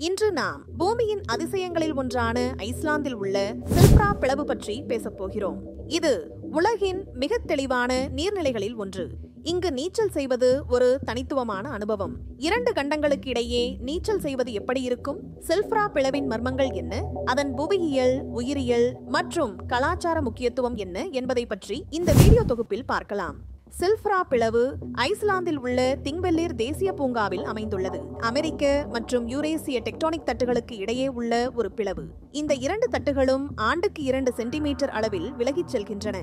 இன்று நாம் பூமியின் அதிசயங்களில் ஒன்றான ஐஸ்லாந்தில் உள்ள சில்ஃப்ரா பிளவு பற்றி பேசப்போகிறோம். இது உலகின் மிக தெளிவான நீர்நிலைகளில் ஒன்று. இங்கு நீச்சல் செய்வது ஒரு தனித்துவமான அனுபவம். 2 கண்டங்களுக்கு இடையே நீச்சல் செய்வது எப்படி இருக்கும்? சில்ஃப்ரா பிளவின் மர்மங்கள் என்ன? அதன் புவியியல், உயிரியல் மற்றும் கலாச்சார முக்கியத்துவம் என்ன என்பதை பற்றி இந்த வீடியோ தொகுப்பில் பார்க்கலாம். சில்ஃப்ரா பிளவு ஐஸ்லாந்தில் உள்ள திங்வெல்லிர் தேசிய பூங்காவில் அமைந்துள்ளது. அமெரிக்க மற்றும் யூரேசிய டெக்டானிக் தட்டுகளுக்கு இடையே உள்ள ஒரு பிளவு. இந்த 2 தட்டுகளும் ஆண்டுக்கு 2 சென்டிமீட்டர் அளவில் விலகிச் செல்கின்றன.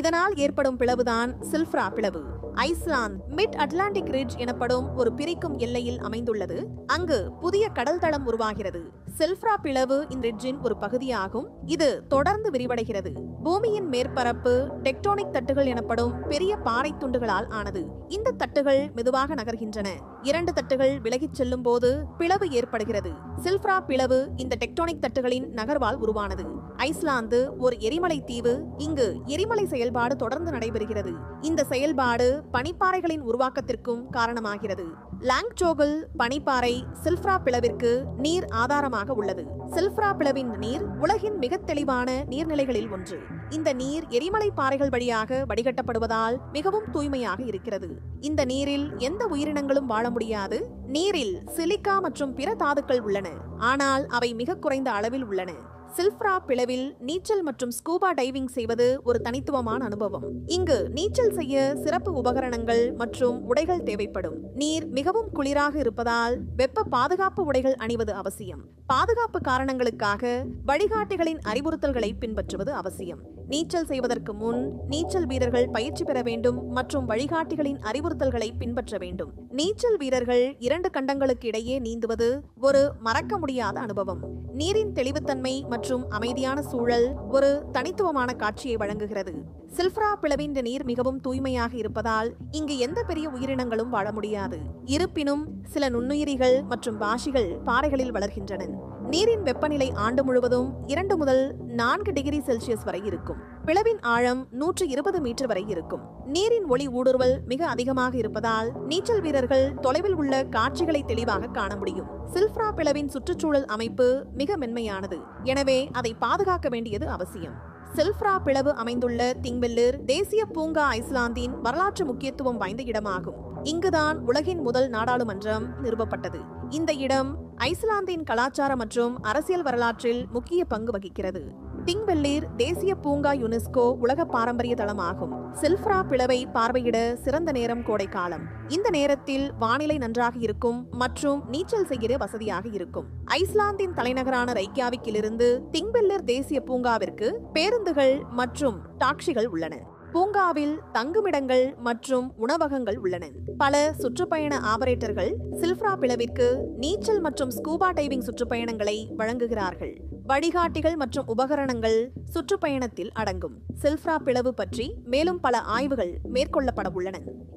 இதனால் ஏற்படும் பிளவுதான் சில்ஃப்ரா பிளவு. ஐஸ்லாந்து மிட் அட்லாண்டிக் ரிட்ஜ் எனப்படும் ஒரு பிரிக்கும் எல்லையில் அமைந்துள்ளது. அங்கு புதிய கடல் தளம் உருவாகிறது. சில்ஃப்ரா பிளவு இந்த ரிட்ஜின் ஒரு பகுதியாகும். இது தொடர்ந்து விரிவடைகிறது. பூமியின் மேற்பரப்பு டெக்டானிக் தட்டுகள் எனப்படும் பெரிய பாறை துண்டுகளால் ஆனது. இந்த தட்டுகள் மெதுவாக நகர்கின்றன. 2 தட்டுகள் விலகிச் செல்லும் போது பிளவு ஏற்படுகிறது. சில்ஃப்ரா பிளவு இந்த டெக்டானிக் தட்டுகளின் நகர்வால் உருவானது. ஐஸ்லாந்து ஒரு எரிமலை தீவு. இங்கு எரிமலை செயல்பாடு தொடர்ந்து நடைபெறுகிறது. இந்த செயல்பாடு பனிப்பாறைகளின் உருவாக்கத்திற்கும் காரணமாகிறது. லாங்சோகல் பனிப்பாறை சில்ஃப்ரா பிளவிற்கு நீர் ஆதாரமாக உள்ளது. சில்ஃப்ரா பிளவின் நீர் உலகின் மிக தெளிவான நீர்நிலைகளில் ஒன்று. இந்த நீர் எரிமலை பாறைகள் வழியாக வடிகட்டப்படுவதால் மிகவும் தூய்மையாக இருக்கிறது. இந்த நீரில் எந்த உயிரினங்களும் வாழ முடியாது. நீரில் சிலிக்கா மற்றும் பிற தாதுக்கள் உள்ளன, ஆனால் அவை மிக குறைந்த அளவில் உள்ளன. சில்ஃப்ரா பிளவில் நீச்சல் மற்றும் ஸ்கூபா டைவிங் செய்வது ஒரு தனித்துவமான அனுபவம். இங்கு நீச்சல் செய்ய சிறப்பு உபகரணங்கள் மற்றும் உடைகள் தேவைப்படும். நீர் மிகவும் குளிராக இருப்பதால் வெப்ப பாதுகாப்பு உடைகள் அணிவது அவசியம். பாதுகாப்பு காரணங்களுக்காக வழிகாட்டிகளின் அறிவுறுத்தல்களை பின்பற்றுவது அவசியம். நீச்சல் செய்வதற்கு முன் நீச்சல் வீரர்கள் பயிற்சி பெற வேண்டும் மற்றும் வழிகாட்டிகளின் அறிவுறுத்தல்களை பின்பற்ற வேண்டும். நீச்சல் வீரர்கள் 2 கண்டங்களுக்கு இடையே நீந்துவது ஒரு மறக்க முடியாத அனுபவம். நீரின் தெளிவுத்தன்மை மற்றும் அமைதியான சூழல் ஒரு தனித்துவமான காட்சியை வழங்குகிறது. சில்ஃப்ரா பிளவின் நீர் மிகவும் தூய்மையாக இருப்பதால் இங்கு எந்த பெரிய உயிரினங்களும் வாழ முடியாது. இருப்பினும் சில நுண்ணுயிரிகள் மற்றும் பாசிகள் பாறைகளில் வளர்கின்றன. நீரின் வெப்பநிலை ஆண்டு முழுவதும் 2 முதல் 4 டிகிரி செல்சியஸ் வரை இருக்கும். பிளவின் ஆழம் 120 மீட்டர் வரை இருக்கும். நீரின் ஒளி ஊடுருவல் மிக அதிகமாக இருப்பதால் நீச்சல் வீரர்கள் தொலைவில் உள்ள காட்சிகளை தெளிவாக காண முடியும். சில்ஃப்ரா பிளவின் சுற்றுச்சூழல் அமைப்பு மிக மென்மையானது, எனவே அதை பாதுகாக்க வேண்டியது அவசியம். சில்ஃப்ரா பிளவு அமைந்துள்ள திங்வெல்லிர் தேசிய பூங்கா ஐஸ்லாந்தின் வரலாற்று முக்கியத்துவம் வாய்ந்த இடமாகும். இங்குதான் உலகின் முதல் நாடாளுமன்றம் நிறுவப்பட்டது. இந்த இடம் ஐஸ்லாந்தின் கலாச்சார மற்றும் அரசியல் வரலாற்றில் முக்கிய பங்கு வகிக்கிறது. திங்வெல்லிர் தேசிய பூங்கா யுனெஸ்கோ உலக பாரம்பரிய தளமாகும். சில்ஃப்ரா பிளவை பார்வையிட சிறந்த நேரம் கோடைக்காலம். இந்த நேரத்தில் வானிலை நன்றாக இருக்கும் மற்றும் நீச்சல் செய்ய வசதியாக இருக்கும். ஐஸ்லாந்தின் தலைநகரான ரைக்யாவிக்கிலிருந்து திங்வெல்லிர் தேசிய பூங்காவிற்கு பேருந்துகள் மற்றும் டாக்ஸிகள் உள்ளன. பூங்காவில் தங்குமிடங்கள் மற்றும் உணவகங்கள் உள்ளன. பல சுற்றுப்பயண ஆபரேட்டர்கள் சில்ஃப்ரா பிளவிற்கு நீச்சல் மற்றும் ஸ்கூபா டைவிங் சுற்றுப்பயணங்களை வழங்குகிறார்கள். வழிகாட்டிகள் மற்றும் உபகரணங்கள் சுற்றுப்பயணத்தில் அடங்கும். சில்ஃப்ரா பிளவு பற்றி மேலும் பல ஆய்வுகள் மேற்கொள்ளப்பட உள்ளன.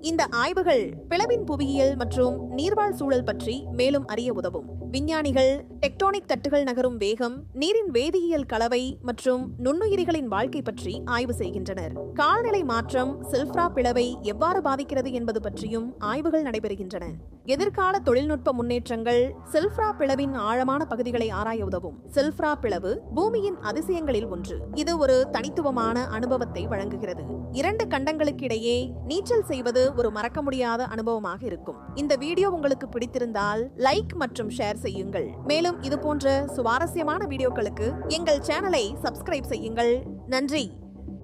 இந்த ஆய்வுகள் பிளவின் புவியியல் மற்றும் நீர்வாழ் சூழல் பற்றி மேலும் அறிய உதவும். விஞ்ஞானிகள் டெக்டானிக் தட்டுகள் நகரும் வேகம், நீரின் வேதியியல் கலவை மற்றும் நுண்ணுயிரிகளின் வாழ்க்கை பற்றி ஆய்வு செய்கின்றனர். காலநிலை மாற்றம் சில்ஃப்ரா பிளவை எவ்வாறு பாதிக்கிறது என்பது பற்றியும் ஆய்வுகள் நடைபெறுகின்றன. எதிர்கால தொழில்நுட்ப முன்னேற்றங்கள் சில்ஃப்ரா பிளவின் ஆழமான பகுதிகளை ஆராய உதவும். சில்ஃப்ரா பிளவு பூமியின் அதிசயங்களில் ஒன்று. இது ஒரு தனித்துவமான அனுபவத்தை வழங்குகிறது. 2 கண்டங்களுக்கு இடையே நீச்சல் செய்வது ஒரு மறக்க முடியாத அனுபவமாக இருக்கும். இந்த வீடியோ உங்களுக்கு பிடித்திருந்தால் லைக் மற்றும் ஷேர் செய்யுங்கள். மேலும் இது போன்ற சுவாரஸ்யமான வீடியோக்களுக்கு எங்கள் சேனலை சப்ஸ்கிரைப் செய்யுங்கள். நன்றி.